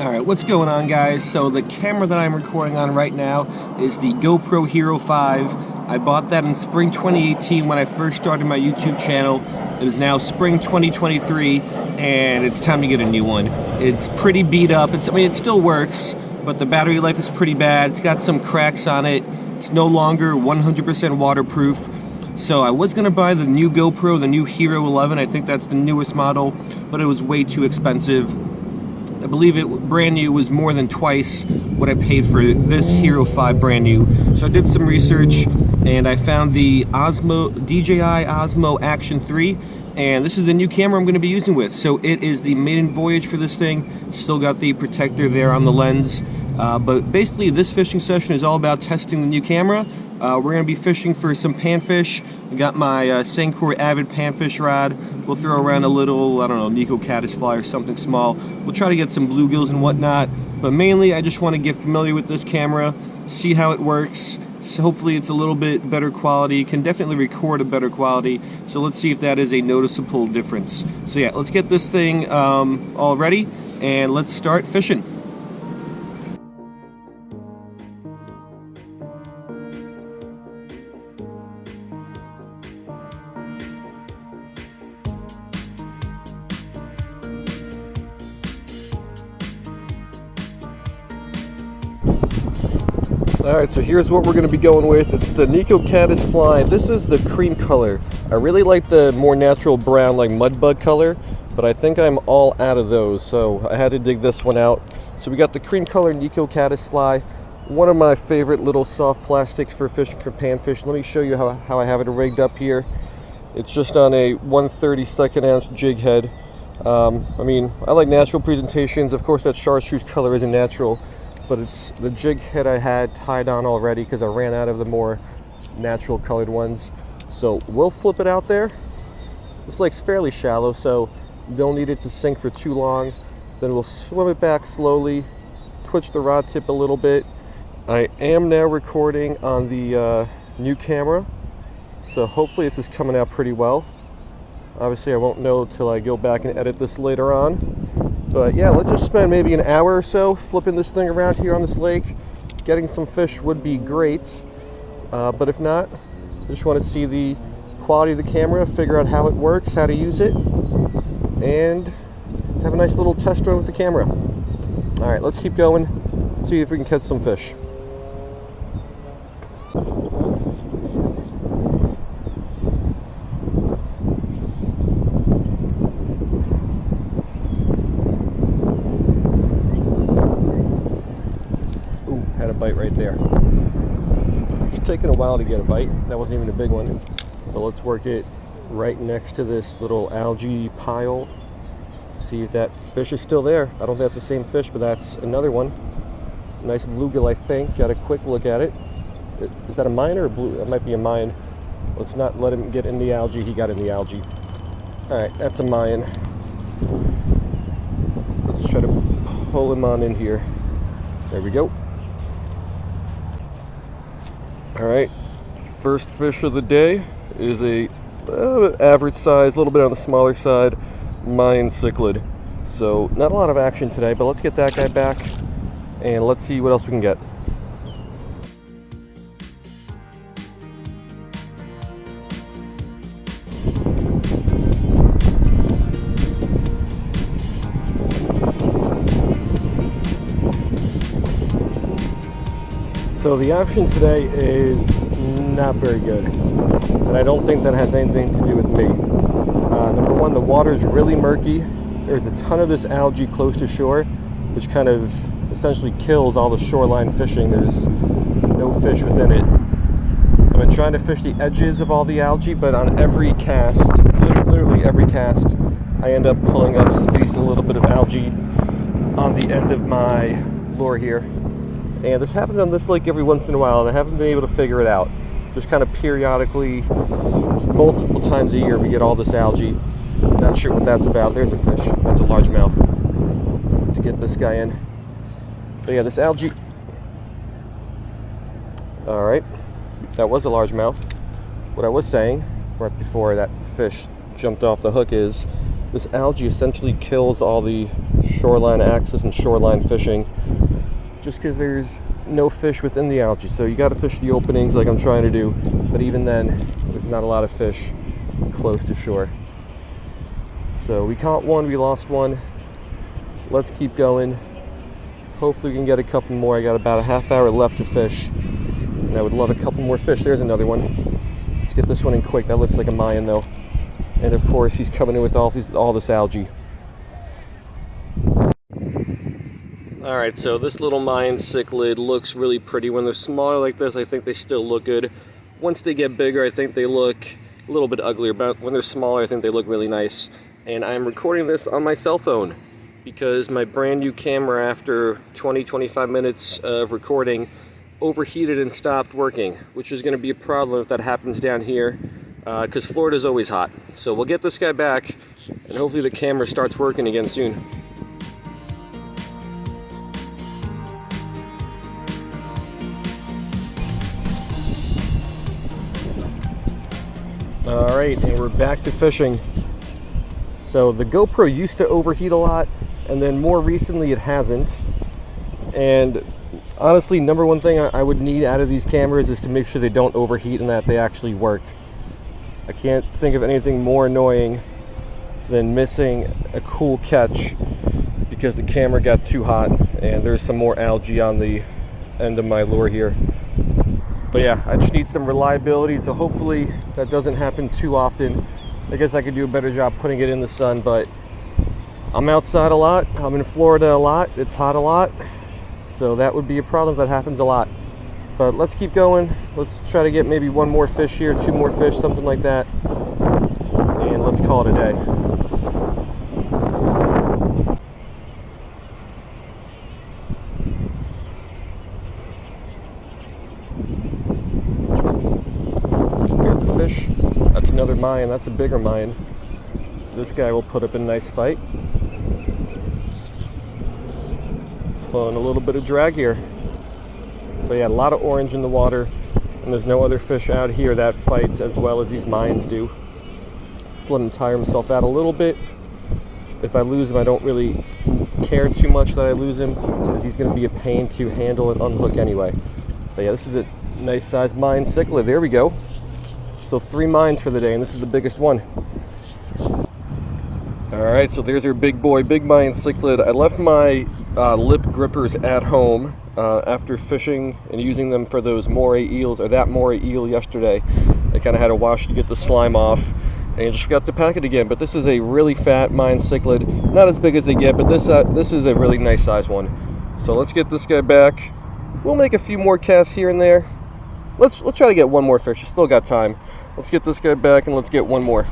Alright, what's going on, guys? So the camera that I'm recording on right now is the GoPro Hero 5. I bought that in spring 2018 when I first started my YouTube channel. It is now spring 2023 and it's time to get a new one. It's pretty beat up. It still works, but the battery life is pretty bad. It's got some cracks on it. It's no longer 100% waterproof. So I was going to buy the new GoPro, the new Hero 11. I think that's the newest model, but it was way too expensive. I believe it brand new was more than twice what I paid for this Hero 5 brand new. So I did some research and I found the DJI Osmo Action 3, and this is the new camera I'm going to be using with. So it is the maiden voyage for this thing. Still got the protector there on the lens. But basically this fishing session is all about testing the new camera. We're going to be fishing for some panfish. I got my Sencore Avid panfish rod. We'll throw around a little, I don't know, Nico caddisfly or something small. We'll try to get some bluegills and whatnot. But mainly I just want to get familiar with this camera, see how it works. So hopefully it's a little bit better quality. Can definitely record a better quality. So let's see if that is a noticeable difference. So yeah, let's get this thing all ready and let's start fishing. Alright, so here's what we're going to be going with. It's the Nico caddisfly. This is the cream color. I really like the more natural brown, like mudbug color, but I think I'm all out of those, so I had to dig this one out. So we got the cream color Nico caddisfly, one of my favorite little soft plastics for fishing for panfish. Let me show you how I have it rigged up here. It's just on a 1/32 ounce jig head. I mean, I like natural presentations. Of course, that chartreuse color isn't natural, but it's the jig head I had tied on already because I ran out of the more natural colored ones. So we'll flip it out there. This lake's fairly shallow, so you don't need it to sink for too long. Then we'll swim it back slowly, twitch the rod tip a little bit. I am now recording on the new camera, so hopefully this is coming out pretty well. Obviously I won't know till I go back and edit this later on. But yeah, let's just spend maybe an hour or so flipping this thing around here on this lake. Getting some fish would be great, but if not, I just want to see the quality of the camera, figure out how it works, how to use it, and have a nice little test run with the camera. All right, let's keep going, see if we can catch some fish. Had a bite right there. It's taken a while to get a bite. That wasn't even a big one. But let's work it right next to this little algae pile. See if that fish is still there. I don't think that's the same fish, but that's another one. Nice bluegill, I think. Got a quick look at it. Is that a mayan or a blue? That might be a mayan. Let's not let him get in the algae. He got in the algae. Alright, that's a mayan. Let's try to pull him on in here. There we go. Alright, first fish of the day is a average size, a little bit on the smaller side, mayan cichlid. So not a lot of action today, but let's get that guy back and let's see what else we can get. So the action today is not very good, and I don't think that has anything to do with me. Number one, the water is really murky. There's a ton of this algae close to shore, which kind of essentially kills all the shoreline fishing. There's no fish within it. I've been trying to fish the edges of all the algae, but on every cast, literally every cast, I end up pulling up at least a little bit of algae on the end of my lure here. And this happens on this lake every once in a while, and I haven't been able to figure it out. Just kind of periodically, multiple times a year, we get all this algae. Not sure what that's about. There's a fish. That's a largemouth. Let's get this guy in. But yeah, this algae. All right, that was a largemouth. What I was saying right before that fish jumped off the hook is this algae essentially kills all the shoreline access and shoreline fishing, just because there's no fish within the algae. So you got to fish the openings like I'm trying to do, but even then there's not a lot of fish close to shore. So we caught one, we lost one. Let's keep going. Hopefully we can get a couple more. I got about a half hour left to fish, and I would love a couple more fish. There's another one. Let's get this one in quick. That looks like a Mayan though. And of course he's coming in with all this algae. Alright, so this little Mayan cichlid looks really pretty. When they're smaller like this, I think they still look good. Once they get bigger, I think they look a little bit uglier, but when they're smaller, I think they look really nice. And I'm recording this on my cell phone because my brand new camera, after 20-25 minutes of recording, overheated and stopped working, which is going to be a problem if that happens down here, because Florida's always hot. So we'll get this guy back, and hopefully the camera starts working again soon. Alright, and we're back to fishing. So the GoPro used to overheat a lot, and then more recently it hasn't. And honestly, number one thing I would need out of these cameras is to make sure they don't overheat and that they actually work. I can't think of anything more annoying than missing a cool catch because the camera got too hot and there's some more algae on the end of my lure here. But yeah, I just need some reliability, so hopefully that doesn't happen too often. I guess I could do a better job putting it in the sun, but I'm outside a lot. I'm in Florida a lot. It's hot a lot. So that would be a problem if that happens a lot. But let's keep going. Let's try to get maybe one more fish here, two more fish, something like that. And let's call it a day. Here's a fish. That's another Mayan. That's a bigger Mayan. This guy will put up a nice fight. Pulling a little bit of drag here. But yeah, a lot of orange in the water, and there's no other fish out here that fights as well as these Mayans do. Just let him tire himself out a little bit. If I lose him, I don't really care too much that I lose him, because he's going to be a pain to handle and unhook anyway. But yeah, this is a nice sized Mayan cichlid. There we go. So 3 Mayans for the day, and this is the biggest one. Alright, so there's our big boy, big Mayan cichlid. I left my lip grippers at home after fishing and using them for those moray eels, or that moray eel yesterday. I kind of had a wash to get the slime off, and just forgot to pack it again. But this is a really fat Mayan cichlid, not as big as they get, but this is a really nice size one. So let's get this guy back. We'll make a few more casts here and there. Let's try to get one more fish. Still got time. Let's get this guy back and let's get one more.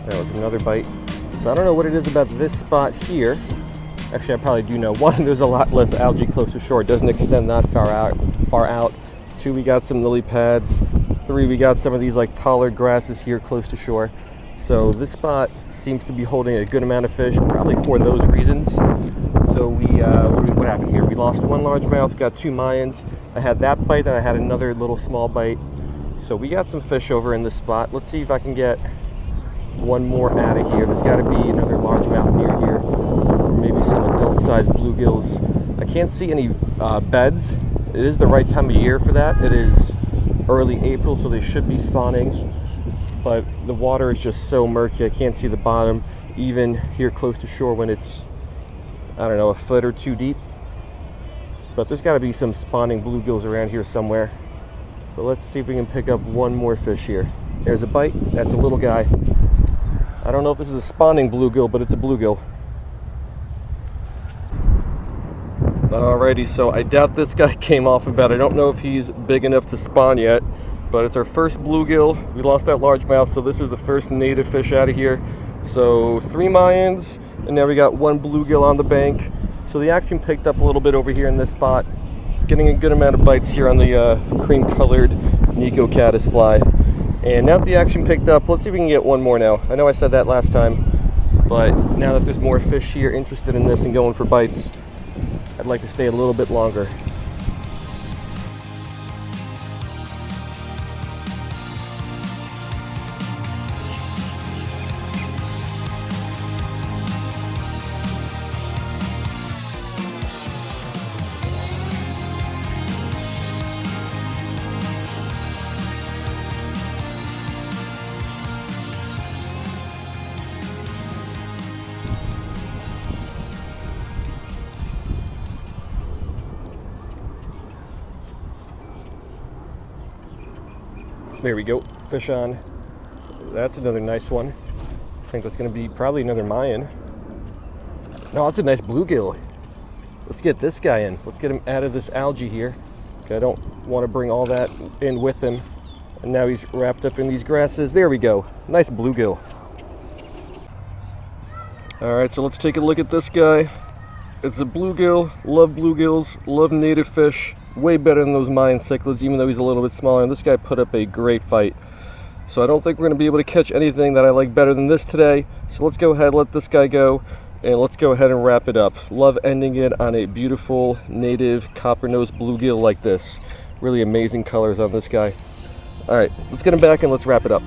That was another bite. So I don't know what it is about this spot here. Actually, I probably do know. 1, there's a lot less algae close to shore. It doesn't extend that far out. 2, we got some lily pads. 3, we got some of these like taller grasses here close to shore. So this spot seems to be holding a good amount of fish, probably for those reasons. So what happened here? We lost 1 largemouth, got 2 Mayans. I had that bite, then I had another little small bite. So we got some fish over in this spot. Let's see if I can get one more out of here. There's got to be another largemouth near here, or maybe some adult-sized bluegills. I can't see any beds. It is the right time of year for that. It is early April, so they should be spawning. But the water is just so murky, I can't see the bottom, even here close to shore when it's, I don't know, a foot or 2 deep. But there's got to be some spawning bluegills around here somewhere. But let's see if we can pick up one more fish here. There's a bite. That's a little guy. I don't know if this is a spawning bluegill, but it's a bluegill. Alrighty, so I doubt this guy came off of bed. I don't know if he's big enough to spawn yet. But it's our first bluegill. We lost that largemouth, so this is the first native fish out of here. So 3 Mayans, and now we got 1 bluegill on the bank. So the action picked up a little bit over here in this spot. Getting a good amount of bites here on the cream-colored Nico caddisfly. And now that the action picked up, let's see if we can get one more now. I know I said that last time, but now that there's more fish here interested in this and going for bites, I'd like to stay a little bit longer. There we go, fish on. That's another nice one. I think that's gonna be probably another Mayan. No, that's a nice bluegill. Let's get this guy in. Let's get him out of this algae here. Okay, I don't want to bring all that in with him. And now he's wrapped up in these grasses. There we go, nice bluegill. All right, so let's take a look at this guy. It's a bluegill. Love bluegills, love native fish. Way better than those Mayan cichlids, even though he's a little bit smaller. And this guy put up a great fight. So I don't think we're going to be able to catch anything that I like better than this today. So let's go ahead, let this guy go, and let's go ahead and wrap it up. Love ending it on a beautiful native copper-nosed bluegill like this. Really amazing colors on this guy. All right, let's get him back and let's wrap it up.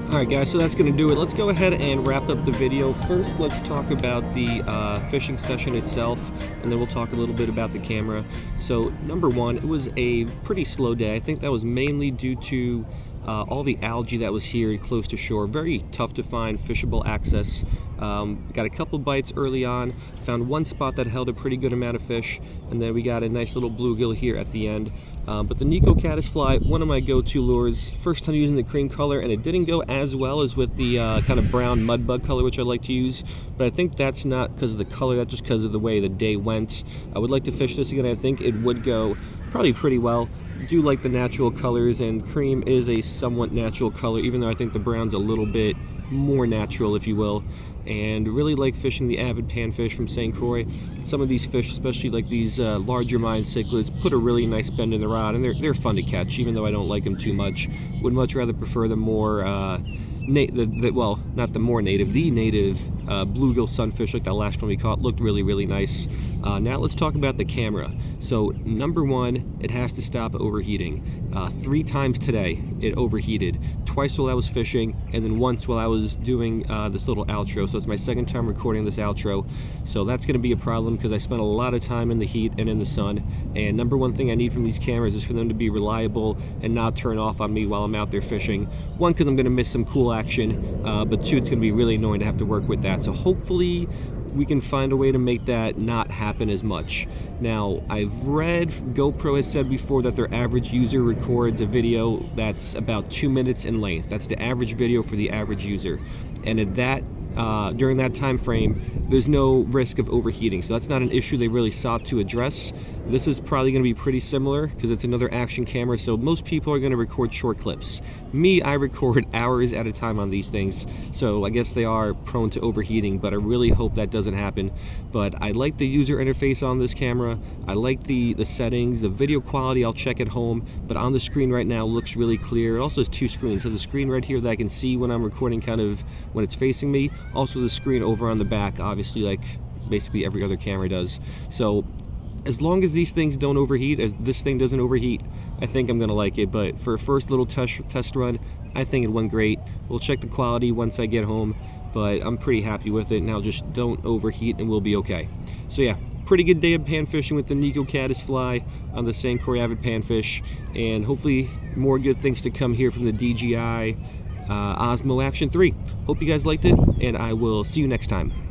Alright guys, so that's going to do it. Let's go ahead and wrap up the video. First, let's talk about the fishing session itself, and then we'll talk a little bit about the camera. So, number one, it was a pretty slow day. I think that was mainly due to all the algae that was here close to shore. Very tough to find fishable access. Got a couple bites early on, found one spot that held a pretty good amount of fish, and then we got a nice little bluegill here at the end. But the Nico caddisfly, one of my go-to lures. First time using the cream color, and it didn't go as well as with the kind of brown mudbug color, which I like to use. But I think that's not because of the color, that's just because of the way the day went. I would like to fish this again. I think it would go probably pretty well. I do like the natural colors, and cream is a somewhat natural color, even though I think the brown's a little bit more natural, if you will. And really like fishing the avid panfish from St. Croix. Some of these fish, especially like these larger Mayan cichlids, put a really nice bend in the rod, and they're fun to catch, even though I don't like them too much. Would much rather prefer the more well, not the more native, the native bluegill sunfish, like that last one we caught, looked really, really nice. Now let's talk about the camera. So number one, it has to stop overheating. 3 times today it overheated. Twice while I was fishing, and then once while I was doing this little outro. So it's my second time recording this outro. So that's going to be a problem because I spent a lot of time in the heat and in the sun. And number one thing I need from these cameras is for them to be reliable and not turn off on me while I'm out there fishing. One, because I'm going to miss some cool action, but two, it's going to be really annoying to have to work with that. So hopefully we can find a way to make that not happen as much. Now, I've read GoPro has said before that their average user records a video that's about 2 minutes in length. That's the average video for the average user. And at that during that time frame, there's no risk of overheating. So that's not an issue they really sought to address. This is probably going to be pretty similar because it's another action camera, so most people are going to record short clips. Me, I record hours at a time on these things, so I guess they are prone to overheating, but I really hope that doesn't happen. But I like the user interface on this camera. I like the settings, the video quality. I'll check at home, but on the screen right now looks really clear. It also has 2 screens. It has a screen right here that I can see when I'm recording, kind of when it's facing me. Also the screen over on the back, obviously, like basically every other camera does. So as long as these things don't overheat, as this thing doesn't overheat, I think I'm gonna like it. But for a first little test run, I think it went great. We'll check the quality once I get home, but I'm pretty happy with it. Now just don't overheat and we'll be okay. So yeah, pretty good day of pan fishing with the Nico caddisfly on the St. Croix Avid Panfish, and hopefully more good things to come here from the DJI Osmo Action 3. Hope you guys liked it, and I will see you next time.